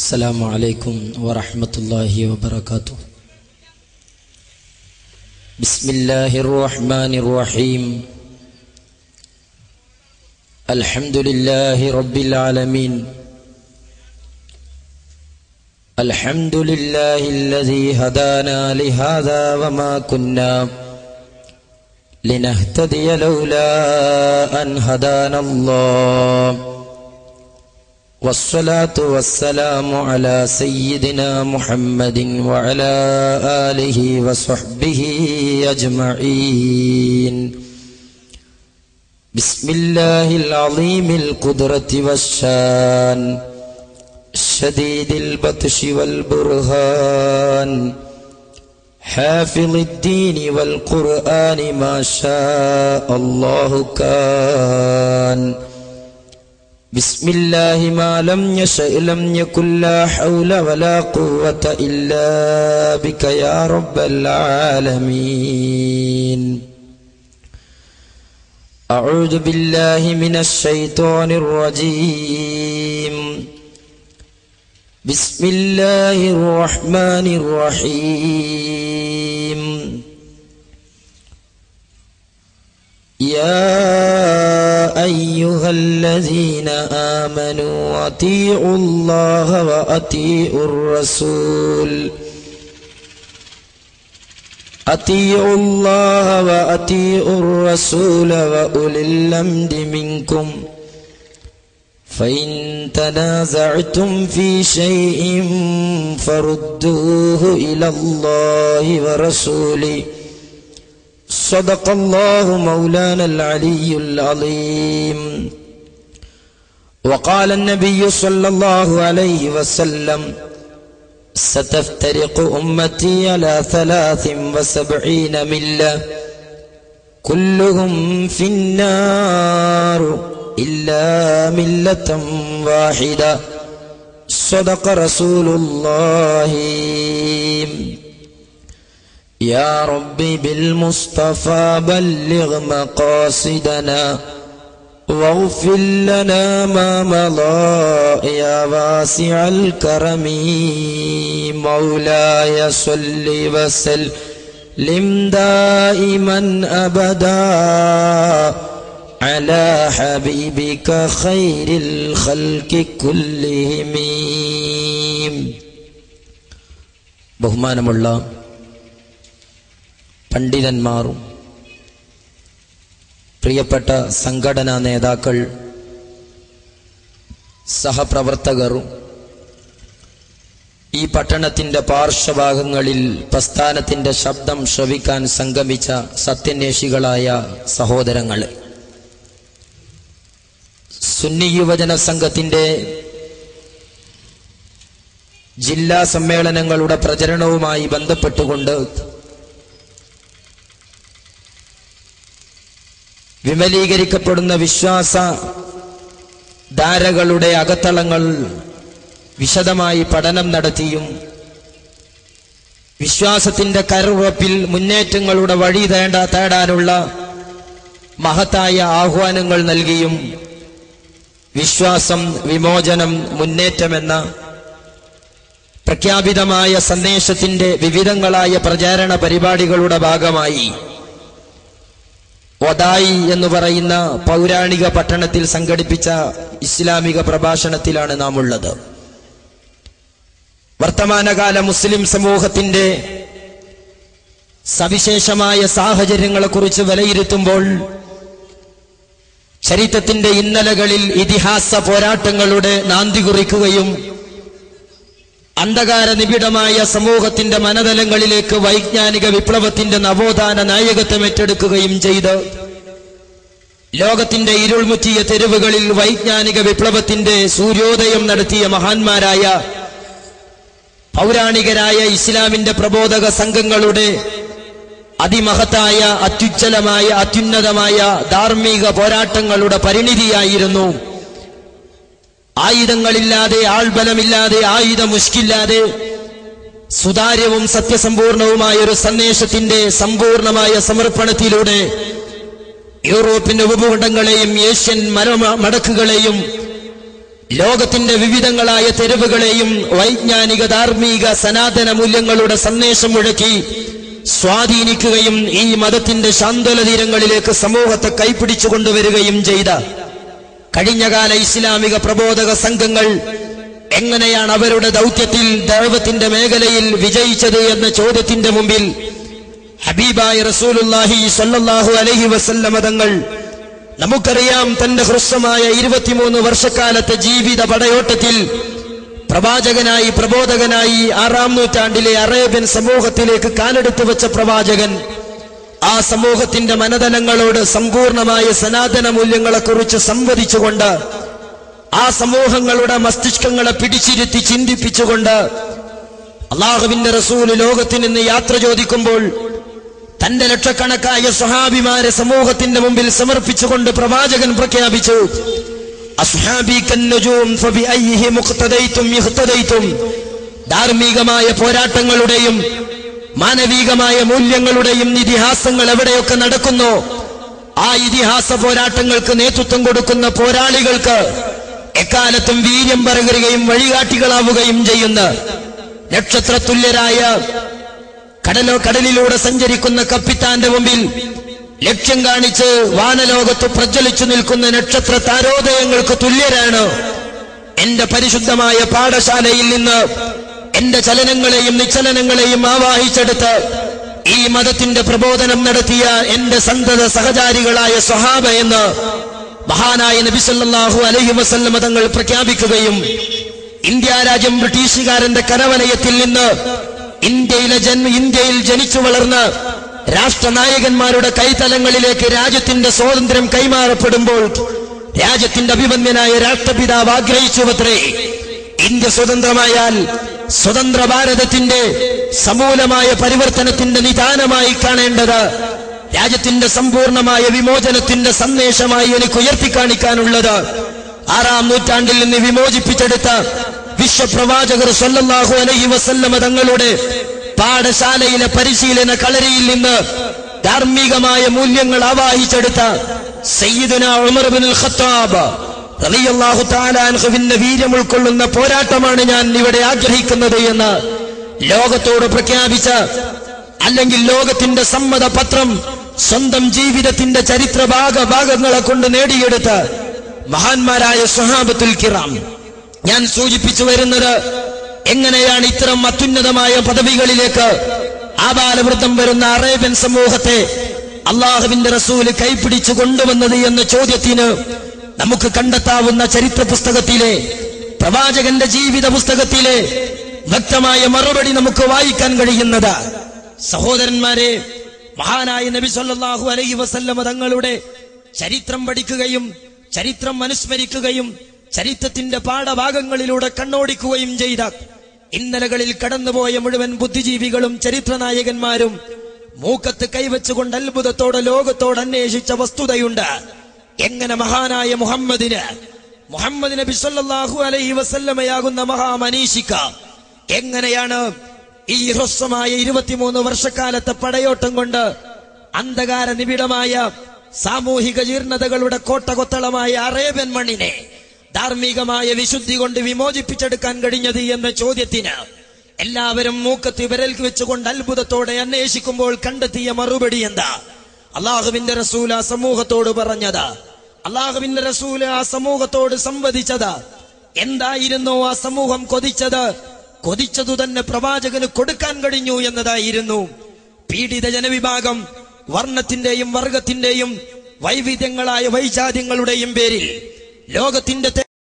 السلام عليكم ورحمة الله وبركاته. بسم الله الرحمن الرحيم. الحمد لله رب العالمين. الحمد لله الذي هدانا لهذا وما كنا لنهتدي لولا أن هدانا الله. والصلاة والسلام على سيدنا محمد وعلى آله وصحبه أجمعين. بسم الله العظيم القدرة والشان، شديد البطش والبرهان، حافظ الدين والقرآن ما شاء الله كان. بسم الله ما لم يشأ لم يكن، لا حول ولا قوة إلا بك يا رب العالمين. أعوذ بالله من الشيطان الرجيم. بسم الله الرحمن الرحيم. يا أيها الذين آمنوا أطيعوا الله وأطيعوا الرسول، أطيعوا الله وأطيعوا الرسول وأولي الأمر منكم، فإن تنازعتم في شيء فردوه إلى الله ورسوله. صدق الله مولانا العلي العظيم. وقال النبي صلى الله عليه وسلم: ستفترق أمتي على 73 ملة كلهم في النار إلا ملة واحدة. صدق رسول الله. يا ربي بالمصطفى بلغ مقاصدنا واغفر لنا ما مضى يا واسع الكرم. مولاي صل وسلم دائما أبدا على حبيبك خير الخلق كلهم. ബഹുമാനമുള്ള പണ്ഡിതന്മാരും പ്രിയപ്പെട്ട സംഘടനാ നേതാക്കൾ, സഹപ്രവർത്തകർ, ഈ പട്ടണത്തിന്റെ പാർശ്വഭാഗങ്ങളിൽ പ്രസ്ഥാനത്തിന്റെ ശബ്ദം ശ്രവിക്കാൻ സംഗമിച്ച സത്യന്വേഷികളായ സഹോദരങ്ങൾ, സുന്നി യുവജന സംഘത്തിന്റെ ജില്ലാ സമ്മേളനങ്ങളുടെ പ്രചരണവുമായി ബന്ധപ്പെട്ടുകൊണ്ട് വിമലീകരിക്കപ്പെടുന്ന വിശ്വാസ ധാരകളുടെ അകത്തളങ്ങൾ വിശദമായി പഠനം നടത്തിയും വിശ്വാസത്തിന്റെ കരുറപ്പിൽ മുന്നേറ്റങ്ങളുടെ വഴി തേടാനുള്ള മഹത്തായ ആഹ്വാനങ്ങൾ നൽകിയും വിശ്വാസം, വിമോചനം, മുന്നേറ്റമെന്ന പ്രഖ്യാപിതമായ സന്ദേശത്തിന്റെ വിവിധങ്ങളായ പ്രചാരണ പരിപാടികളുടെ ഭാഗമായി ഒദായി എന്ന് പറയുന്ന പൗരാണിക പട്ടണത്തിൽ സംഘടിപ്പിച്ച ഇസ്ലാമിക പ്രഭാഷണത്തിലാണ് നാം ഉള്ളത്. വർത്തമാനകാല മുസ്ലിം സമൂഹത്തിന്റെ സവിശേഷമായ സാഹചര്യങ്ങളെക്കുറിച്ച് വിലയിരുത്തുമ്പോൾ ചരിത്രത്തിന്റെ ഇന്നലകളിൽ ഇതിഹാസ പോരാട്ടങ്ങളുടെ നാന്ദി കുറിക്കുകയും അന്ധകാര നിബിഡമായ സമൂഹത്തിന്റെ മനതലങ്ങളിലേക്ക് വൈജ്ഞാനിക വിപ്ലവത്തിന്റെ നവോത്ഥാന നായകത്വം ഏറ്റെടുക്കുകയും ചെയ്ത് ലോകത്തിന്റെ ഇരുൾമുറ്റിയ തെരുവുകളിൽ വൈജ്ഞാനിക വിപ്ലവത്തിന്റെ സൂര്യോദയം നടത്തിയ മഹാന്മാരായ പൗരാണികരായ ഇസ്ലാമിന്റെ പ്രബോധക സംഘങ്ങളുടെ അതിമഹത്തായ, അത്യുജ്വലമായ, അത്യുന്നതമായ ധാർമ്മിക പോരാട്ടങ്ങളുടെ പരിണിതിയായിരുന്നു ആയുധങ്ങളില്ലാതെ, ആൾബലമില്ലാതെ, ആയുധമുഷ്കില്ലാതെ സുതാര്യവും സത്യസമ്പൂർണവുമായ ഒരു സന്ദേശത്തിന്റെ സമ്പൂർണമായ സമർപ്പണത്തിലൂടെ യൂറോപ്യൻ ഉപഭൂഖണ്ഡങ്ങളെയും ഏഷ്യൻ മടക്കുകളെയും ലോകത്തിന്റെ വിവിധങ്ങളായ തെരുവുകളെയും വൈജ്ഞാനിക ധാർമ്മിക സനാതന മൂല്യങ്ങളുടെ സന്ദേശം മുഴക്കി സ്വാധീനിക്കുകയും ഈ മതത്തിന്റെ ശാന്തല തീരങ്ങളിലേക്ക് സമൂഹത്തെ കൈപിടിച്ചു കൊണ്ടുവരികയും ചെയ്ത കഴിഞ്ഞകാല ഇസ്ലാമിക പ്രബോധക സംഘങ്ങൾ എങ്ങനെയാണ് അവരുടെ ദൗത്യത്തിൽ ദഅവത്തിന്റെ മേഖലയിൽ വിജയിച്ചത് എന്ന ചോദ്യത്തിന്റെ മുമ്പിൽ ഹബീബായ റസൂലുള്ളാഹി സ്വല്ലല്ലാഹു അലൈഹി വസല്ലമ തങ്ങൾ നമുക്കറിയാം, തന്റെ ഹ്രസ്വമായ 23 വർഷക്കാലത്തെ ജീവിത പടയോട്ടത്തിൽ പ്രവാചകനായി പ്രബോധകനായി 6-ാം നൂറ്റാണ്ടിലെ അറേബ്യൻ സമൂഹത്തിലേക്ക് കാലെടുത്തു വെച്ച പ്രവാചകൻ ആ സമൂഹത്തിന്റെ മനതലങ്ങളോട് സമ്പൂർണമായ സനാതന മൂല്യങ്ങളെക്കുറിച്ച് സംവദിച്ചുകൊണ്ട് ആ സമൂഹങ്ങളുടെ മസ്തിഷ്കങ്ങളെ പിടിച്ചിരുത്തി ചിന്തിപ്പിച്ചുകൊണ്ട് അല്ലാഹുവിന്റെ റസൂല് ലോകത്തിൽ നിന്ന് യാത്ര ചോദിക്കുമ്പോൾ തന്റെ ലക്ഷക്കണക്കായ സ്വഹാബിമാരെ സമൂഹത്തിന്റെ മുമ്പിൽ സമർപ്പിച്ചുകൊണ്ട് പ്രവാചകൻ പ്രഖ്യാപിച്ചു, അസ്ഹാബി കന്നുജൂം ഫബിഅയ്യിഹി മുഖ്തദൈതും ഇഹ്തദൈതും. ധാർമ്മികമായ പോരാട്ടങ്ങളുടെയും മാനവികമായ മൂല്യങ്ങളുടെയും ഇതിഹാസങ്ങൾ എവിടെയൊക്കെ നടക്കുന്നോ ആ ഇതിഹാസ പോരാട്ടങ്ങൾക്ക് നേതൃത്വം കൊടുക്കുന്ന പോരാളികൾക്ക് എക്കാലത്തും വീര്യം പകരുകയും വഴികാട്ടികളാവുകയും ചെയ്യുന്ന നക്ഷത്രതുല്യരായ കടലിലൂടെ സഞ്ചരിക്കുന്ന കപ്പിത്താന്റെ മുമ്പിൽ ലക്ഷ്യം കാണിച്ച് വാനലോകത്ത് പ്രജ്വലിച്ചു നിൽക്കുന്ന നക്ഷത്ര താരോദയങ്ങൾക്ക് തുല്യരാണ് എന്റെ പരിശുദ്ധമായ പാഠശാലയിൽ നിന്ന് എന്റെ ചലനങ്ങളെയും നിശ്ചലനങ്ങളെയും ആവാഹിച്ചെടുത്ത് ഈ മതത്തിന്റെ പ്രബോധനം നടത്തിയ എന്റെ സന്തത സഹചാരികളായ സ്വഹാബ എന്ന് മഹാനായ നബി സല്ലല്ലാഹു അലൈഹി വസല്ലമ തങ്ങൾ പ്രഖ്യാപിക്കുകയും ഇന്ത്യ രാജ്യം ബ്രിട്ടീഷുകാരന്റെ കരവലയത്തിൽ നിന്ന് ഇന്ത്യയിൽ ജനിച്ചു വളർന്ന രാഷ്ട്രനായകന്മാരുടെ കൈതലങ്ങളിലേക്ക് രാജ്യത്തിന്റെ സ്വാതന്ത്ര്യം കൈമാറപ്പെടുമ്പോൾ രാജ്യത്തിന്റെ അഭിമന്യനായ രാഷ്ട്രപിതാവ് ആഗ്രഹിച്ചുവത്രേ, ഇന്ത്യ സ്വതന്ത്രമായാൽ സ്വതന്ത്ര ഭാരതത്തിന്റെ സമൂലമായ പരിവർത്തനത്തിന്റെ നിദാനമായി കാണേണ്ടത് രാജ്യത്തിന്റെ സമ്പൂർണമായ വിമോചനത്തിന്റെ സന്ദേശമായി എനിക്ക് ഉയർത്തിക്കാണിക്കാനുള്ളത് 6-ാം നൂറ്റാണ്ടിൽ നിന്ന് വിമോചിപ്പിച്ചെടുത്ത വിശ്വപ്രവാചകർ സ്വല്ലല്ലാഹു അലൈഹി വസല്ലമ തങ്ങളുടെ പാഠശാലയിലെ പരിശീലന കളരിയിൽ നിന്ന് ധാർമ്മികമായ മൂല്യങ്ങൾ ആവാഹിച്ചെടുത്ത സയ്യിദുനാ ഉമർ ഇബ്നുൽ ഖത്താബ് റളിയല്ലാഹു തആല അൻഹുവിന്റെ വീര്യം ഉൾക്കൊള്ളുന്ന പോരാട്ടമാണ് ഞാൻ ഇവിടെ ആഗ്രഹിക്കുന്നത് എന്ന് ലോകത്തോട് പ്രഖ്യാപിച്ച, അല്ലെങ്കിൽ ലോകത്തിന്റെ സമ്മതപത്രം സ്വന്തം ജീവിതത്തിന്റെ ചരിത്ര ഭാഗങ്ങളെ കൊണ്ട് നേടിയെടുത്ത മഹാന്മാരായ സ്വഹാബത്തുൽ കിറാം. ഞാൻ സൂചിപ്പിച്ചു വരുന്നത്, എങ്ങനെയാണ് ഇത്തരം അത്യുന്നതമായ പദവികളിലേക്ക് ആബാലവൃദ്ധം വരുന്ന അറേബ്യൻ സമൂഹത്തെ അള്ളാഹുവിന്റെ റസൂല് കൈപിടിച്ചു കൊണ്ടുവന്നത് എന്ന ചോദ്യത്തിന് നമുക്ക് കണ്ടെത്താവുന്ന ചരിത്ര പുസ്തകത്തിലെ പ്രവാചകന്റെ ജീവിത പുസ്തകത്തിലെ വ്യക്തമായ മറുപടി നമുക്ക് വായിക്കാൻ കഴിയുന്നത്. സഹോദരന്മാരെ, മഹാനായ നബി സല്ലല്ലാഹു അലൈഹി വസല്ലമ തങ്ങളുടെ ചരിത്രം പഠിക്കുകയും ചരിത്രം അനുസ്മരിക്കുകയും ചരിത്രത്തിന്റെ പാഠഭാഗങ്ങളിലൂടെ കണ്ണോടിക്കുകയും ചെയ്ത ഇന്നലകളിൽ കടന്നുപോയ മുഴുവൻ ബുദ്ധിജീവികളും ചരിത്ര നായകന്മാരും മൂക്കത്ത് കൈവച്ചുകൊണ്ട് അത്ഭുതത്തോടെ ലോകത്തോട് അന്വേഷിച്ച വസ്തുതയുണ്ട്. എങ്ങനെ മഹാനായ മുഹമ്മദ് നബി സല്ലല്ലാഹു അലൈഹി വസല്ലമയാകുന്ന മഹാമനീഷിക്ക എങ്ങനെയാണ് ഈ ഹ്രസ്വമായ 23 വർഷക്കാലത്തെ പടയോട്ടം കൊണ്ട് അന്ധകാര നിബിഡമായ സാമൂഹിക ജീർണതകളുടെ കോട്ടകൊത്തളമായ അറേബ്യൻ മണ്ണിനെ ധാർമ്മികമായ വിശുദ്ധി കൊണ്ട് വിമോചിപ്പിച്ചെടുക്കാൻ കഴിഞ്ഞത് എന്ന ചോദ്യത്തിന് എല്ലാവരും മൂക്കത്ത് വിരൽ വെച്ചുകൊണ്ട് അത്ഭുതത്തോടെ അന്വേഷിക്കുമ്പോൾ കണ്ടെത്തിയ മറുപടി എന്താ? അള്ളാഹുവിന്റെ റസൂൽ ആ സമൂഹത്തോട് പറഞ്ഞത്, അള്ളാഹുവിന്റെ റസൂൽ ആ സമൂഹത്തോട് സംവദിച്ചത് എന്തായിരുന്നു? ആ സമൂഹം കൊതിച്ചതു തന്നെ പ്രവാചകന് കൊടുക്കാൻ കഴിഞ്ഞു എന്നതായിരുന്നു. പീഡിത ജനവിഭാഗം വർണ്ണത്തിന്റെയും വർഗത്തിന്റെയും വൈവിധ്യങ്ങളായ വൈജാത്യങ്ങളുടെയും പേരിൽ ലോകത്തിന്റെ